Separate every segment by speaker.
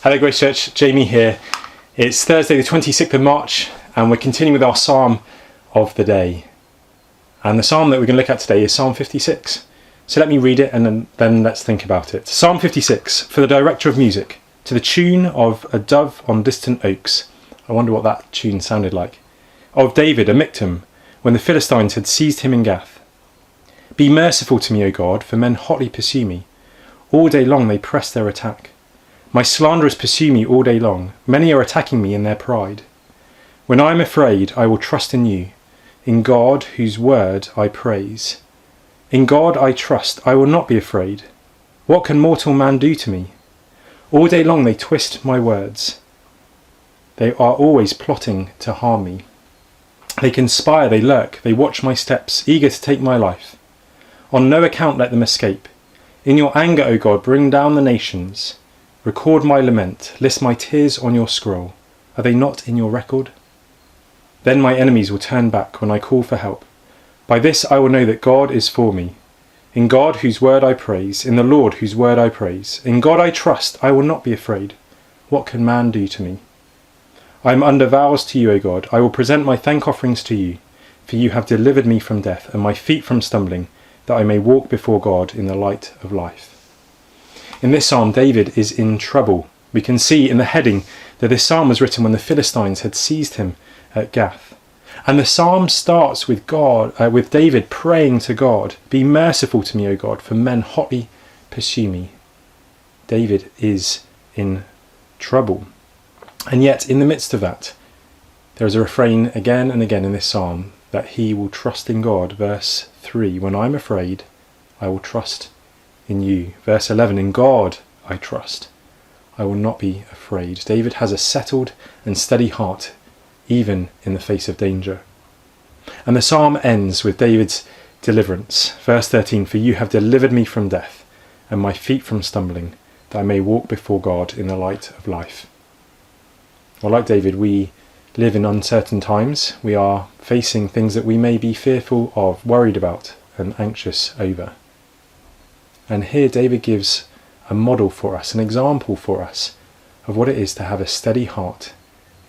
Speaker 1: Hello Grace Church, Jamie here. It's Thursday the 26th of March and we're continuing with our Psalm of the day. And the Psalm that we're going to look at today is Psalm 56. So let me read it and then let's think about it. Psalm 56, for the director of music, to the tune of a dove on distant oaks. I wonder what that tune sounded like. Of David, a Michtam, when the Philistines had seized him in Gath. Be merciful to me, O God, for men hotly pursue me. All day long they press their attack. My slanderers pursue me all day long. Many are attacking me in their pride. When I am afraid, I will trust in you. In God, whose word I praise. In God I trust, I will not be afraid. What can mortal man do to me? All day long they twist my words. They are always plotting to harm me. They conspire, they lurk, they watch my steps, eager to take my life. On no account let them escape. In your anger, O God, bring down the nations. Record my lament, list my tears on your scroll. Are they not in your record? Then my enemies will turn back when I call for help. By this I will know that God is for me. In God whose word I praise, in the Lord whose word I praise. In God I trust, I will not be afraid. What can man do to me? I am under vows to you, O God. I will present my thank offerings to you, for you have delivered me from death and my feet from stumbling, that I may walk before God in the light of life. In this psalm, David is in trouble. We can see in the heading that this psalm was written when the Philistines had seized him at Gath. And the psalm starts with with David praying to God, "Be merciful to me, O God, for men hotly pursue me." David is in trouble. And yet, in the midst of that, there is a refrain again and again in this psalm that he will trust in God. Verse 3, when I'm afraid, I will trust in you. Verse 11, in God I trust. I will not be afraid. David has a settled and steady heart, even in the face of danger. And the psalm ends with David's deliverance. Verse 13, for you have delivered me from death and my feet from stumbling, that I may walk before God in the light of life. Well, like David, we live in uncertain times. We are facing things that we may be fearful of, worried about and anxious over. And here David gives a model for us, an example for us of what it is to have a steady heart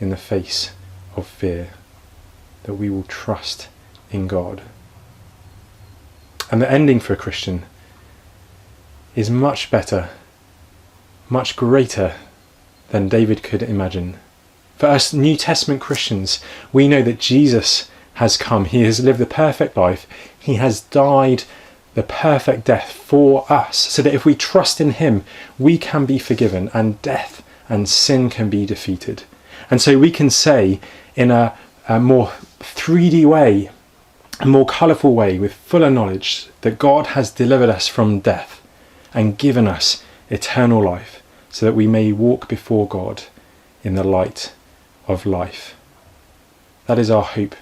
Speaker 1: in the face of fear, that we will trust in God. And the ending for a Christian is much better, much greater than David could imagine. For us New Testament Christians, we know that Jesus has come. He has lived the perfect life. He has died the perfect death for us, so that if we trust in him, we can be forgiven and death and sin can be defeated. And so we can say in a more 3D way, a more colourful way, with fuller knowledge, that God has delivered us from death and given us eternal life, so that we may walk before God in the light of life. That is our hope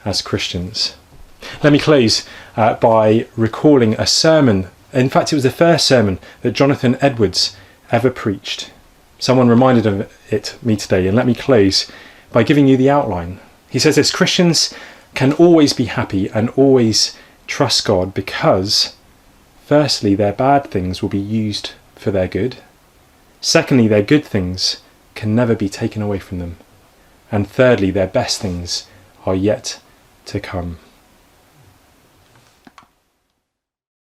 Speaker 1: as Christians. Let me close by recalling a sermon. In fact, it was the first sermon that Jonathan Edwards ever preached. Someone reminded of me today, and let me close by giving you the outline. He says this: Christians can always be happy and always trust God because, firstly, their bad things will be used for their good. Secondly, their good things can never be taken away from them. And thirdly, their best things are yet to come.